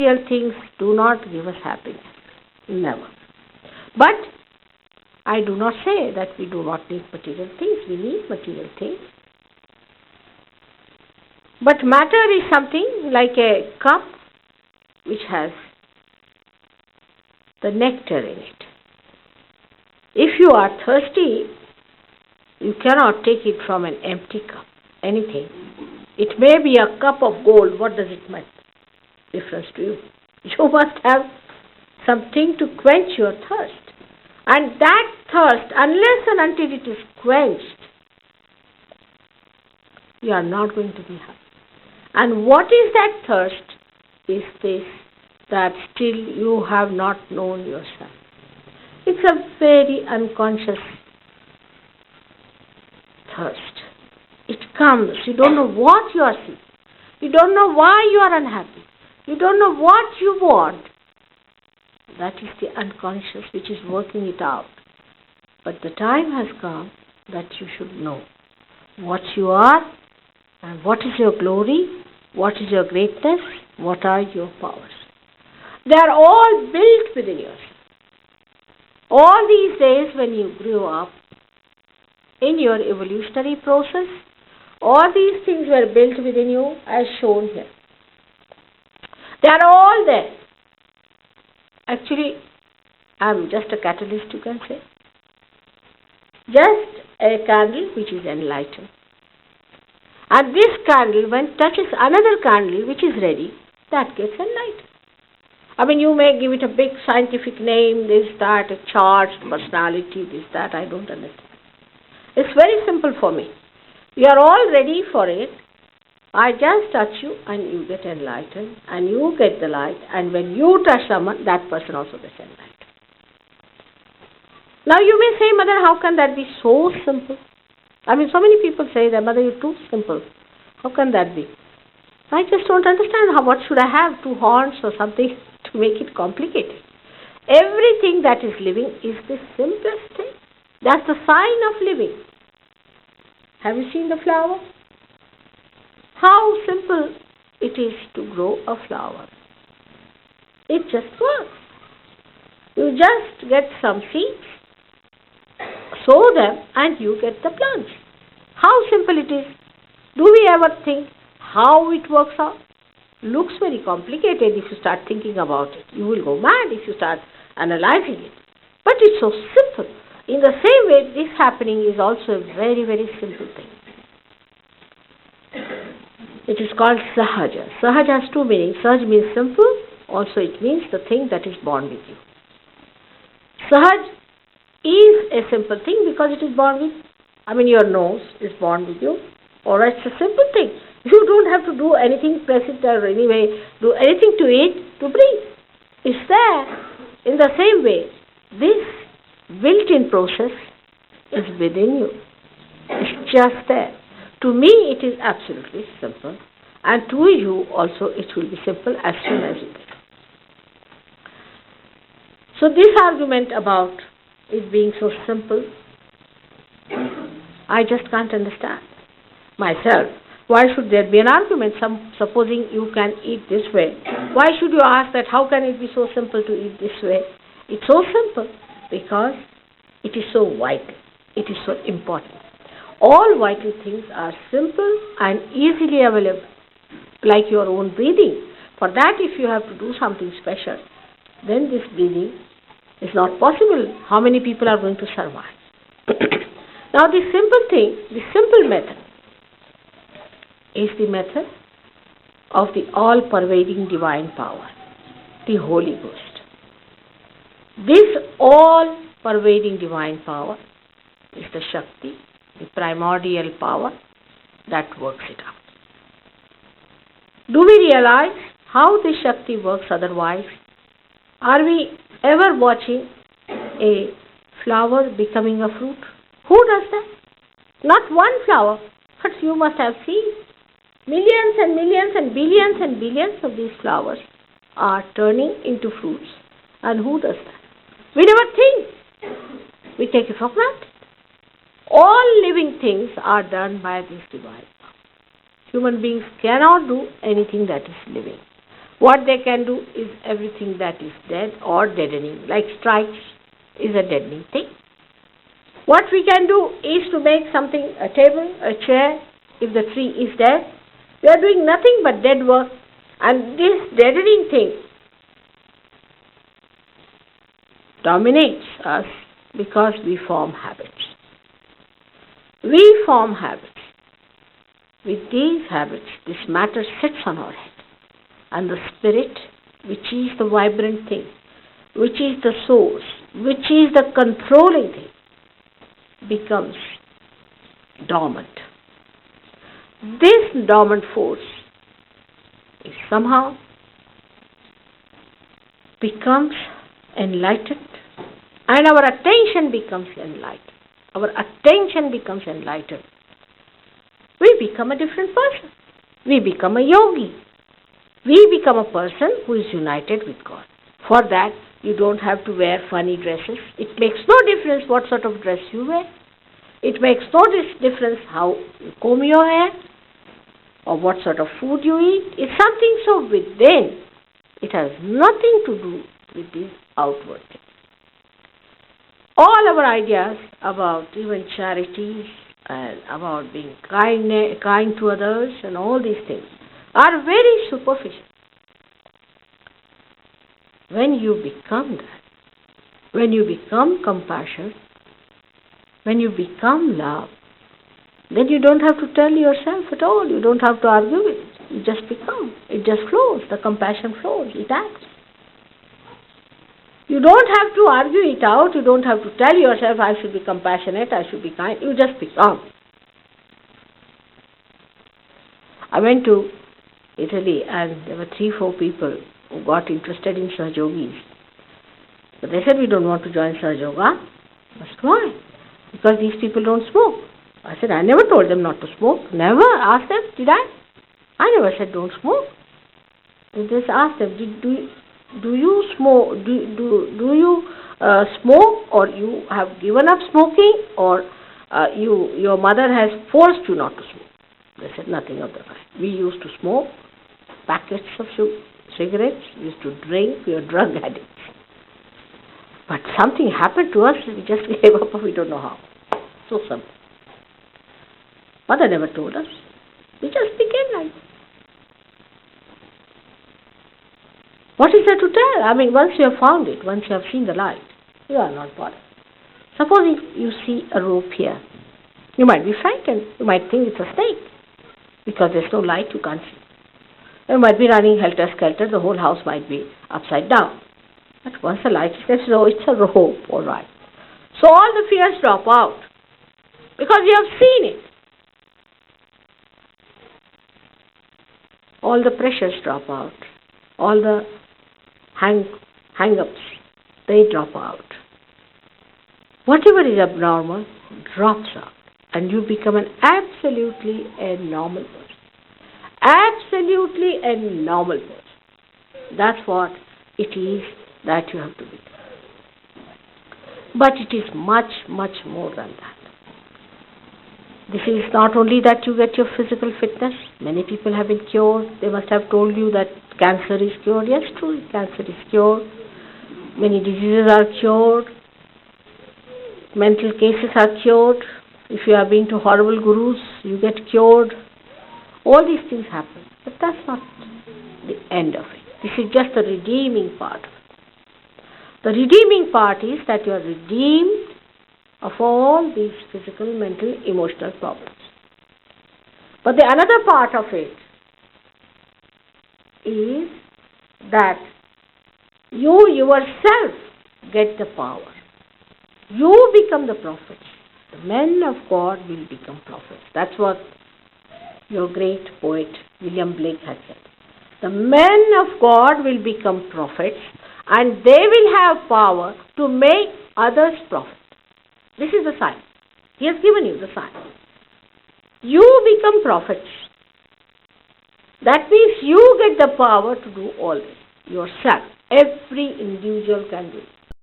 Material things do not give us happiness. Never. But I do not say that we do not need material things. We need material things. But matter is something like a cup which has the nectar in it. If you are thirsty, you cannot take it from an empty cup. Anything. It may be a cup of gold. What does it make difference to you? You must have something to quench your thirst. And that thirst, unless and until it is quenched, you are not going to be happy. And what is that thirst? Is this, that still you have not known yourself. It's a very unconscious thirst. It comes. You don't know what you are seeking. You don't know why you are unhappy. You don't know what you want. That is the unconscious which is working it out. But the time has come that you should know what you are and what is your glory, what is your greatness, what are your powers. They are all built within yourself. All these days when you grew up, in your evolutionary process, all these things were built within you as shown here. They are all there. Actually, I am just a catalyst, you can say. Just a candle which is enlightened. And this candle, when touches another candle which is ready, that gets enlightened. I mean, you may give it a big scientific name, this, that, a charged personality, this, that, I don't understand. It's very simple for me. You are all ready for it. I just touch you and you get enlightened and you get the light, and when you touch someone, that person also gets enlightened. Now you may say, Mother, how can that be so simple? I mean, so many people say that, Mother, you're too simple. How can that be? I just don't understand. What should I have? 2 horns or something to make it complicated? Everything that is living is the simplest thing. That's the sign of living. Have you seen the flower? How simple it is to grow a flower. It just works. You just get some seeds, sow them, and you get the plants. How simple it is. Do we ever think how it works out? Looks very complicated if you start thinking about it. You will go mad if you start analyzing it. But it's so simple. In the same way, this happening is also a very, very simple thing. It is called Sahaja. Sahaja has 2 meanings. Sahaj means simple. Also it means the thing that is born with you. Sahaj is a simple thing because it is born with you. I mean, your nose is born with you. Or it's a simple thing. You don't have to do anything, press it or anyway, do anything to it to breathe. It's there. In the same way, this built-in process is within you. It's just there. To me, it is absolutely simple. And to you also, it will be simple as soon as you get it. So this argument about it being so simple, I just can't understand myself. Why should there be an argument? Supposing you can eat this way, why should you ask that how can it be so simple to eat this way? It's so simple because it is so vital. It is so important. All vital things are simple and easily available, like your own breathing. For that, if you have to do something special, then this breathing is not possible. How many people are going to survive? Now, this simple thing, this simple method, is the method of the all-pervading divine power, the Holy Ghost. This all-pervading divine power is the Shakti, the primordial power that works it out. Do we realize how this Shakti works otherwise? Are we ever watching a flower becoming a fruit? Who does that? Not one flower, but you must have seen millions and millions and billions of these flowers are turning into fruits. And who does that? We never think. We take it for granted. All living things are done by this divine power. Human beings cannot do anything that is living. What they can do is everything that is dead or deadening, like strikes is a deadening thing. What we can do is to make something, a table, a chair, if the tree is dead. We are doing nothing but dead work, and this deadening thing dominates us because we form habits. We form habits. With these habits, this matter sits on our head, and the spirit, which is the vibrant thing, which is the source, which is the controlling thing, becomes dormant. This dormant force is somehow becomes enlightened, and our attention becomes enlightened. Our attention becomes enlightened. We become a different person. We become a yogi. We become a person who is united with God. For that, you don't have to wear funny dresses. It makes no difference what sort of dress you wear. It makes no difference how you comb your hair or what sort of food you eat. It's something so within. It has nothing to do with the outward thing. All our ideas about even charities and about being kind to others and all these things are very superficial. When you become that, when you become compassion, when you become love, then you don't have to tell yourself at all. You don't have to argue with it. You just become. It just flows. The compassion flows. It acts. You don't have to argue it out. You don't have to tell yourself, I should be compassionate, I should be kind. You just become. I went to Italy and there were 3-4 people who got interested in Sahaja Yogis. But they said, we don't want to join Sahaja Yoga. I said, why? Because these people don't smoke. I said, I never told them not to smoke. Never asked them, did I? I never said don't smoke. I just asked them, do you smoke? Do you smoke, or you have given up smoking, or your mother has forced you not to smoke? They said nothing of the kind. We used to smoke packets of cigarettes. We used to drink. We were drug addicts. But something happened to us. We just gave up. We don't know how. So simple. Mother never told us. We just became like that. What is there to tell? I mean, once you have found it, once you have seen the light, you are not bothered. Suppose you see a rope here. You might be frightened. You might think it's a snake. Because there's no light, you can't see. You might be running helter-skelter. The whole house might be upside down. But once the light is there, so it's a rope, all right. So all the fears drop out. Because you have seen it. All the pressures drop out. All the hang-ups, they drop out. Whatever is abnormal drops out. And you become an absolutely a normal person. Absolutely a normal person. That's what it is that you have to be. But it is much, much more than that. This is not only that you get your physical fitness. Many people have been cured. They must have told you that cancer is cured. Yes, true, cancer is cured. Many diseases are cured. Mental cases are cured. If you have been to horrible gurus, you get cured. All these things happen. But that's not the end of it. This is just the redeeming part of it. The redeeming part is that you are redeemed of all these physical, mental, emotional problems. But the another part of it is that you yourself get the power. You become the prophets. The men of God will become prophets. That's what your great poet William Blake had said. The men of God will become prophets, and they will have power to make others prophets. This is the sign. He has given you the sign. You become prophets. That means you get the power to do all this yourself. Every individual can do it.